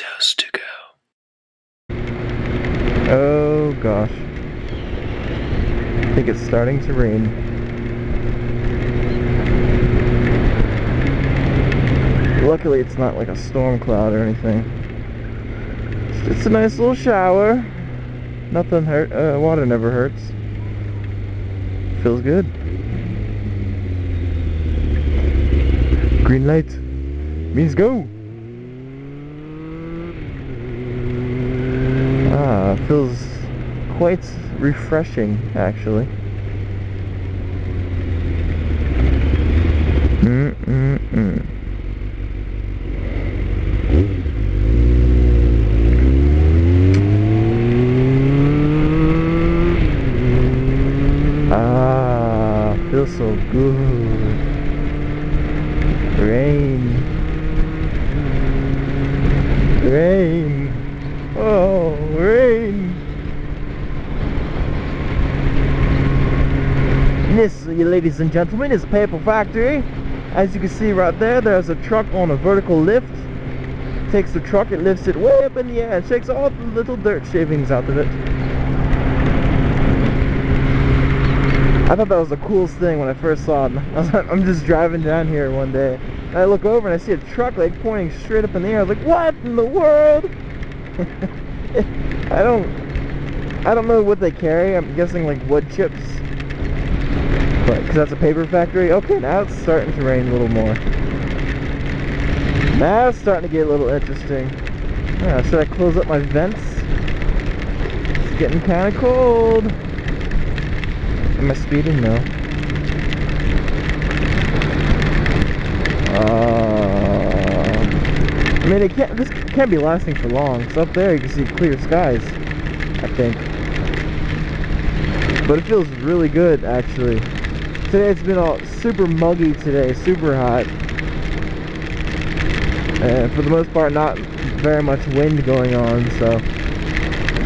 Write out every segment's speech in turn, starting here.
Mosquitoes to go. Oh gosh. I think it's starting to rain. Luckily it's not like a storm cloud or anything. It's just a nice little shower. Nothing hurt. Water never hurts. Feels good. Green light means go. Feels quite refreshing, actually. Feels so good. Rain. Rain. Oh, rain. This, ladies and gentlemen, is a paper factory. As you can see right there, there's a truck on a vertical lift. Takes the truck, it lifts it way up in the air and shakes all the little dirt shavings out of it. I thought that was the coolest thing when I first saw it. I'm just driving down here one day, and I look over and I see a truck like pointing straight up in the air. I was like, what in the world? I don't know what they carry. I'm guessing like wood chips, but because that's a paper factory. Okay, now it's starting to rain a little more. Now it's starting to get a little interesting. Should I close up my vents? It's getting kind of cold. Am I speeding? No. I mean, this can't be lasting for long. So up there you can see clear skies, I think. But it feels really good, actually. Today it's been all super muggy today, super hot. And for the most part, not very much wind going on, so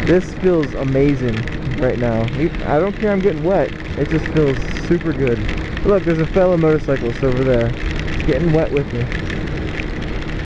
this feels amazing right now. I don't care I'm getting wet, it just feels super good. Look, there's a fellow motorcyclist over there. He's getting wet with me.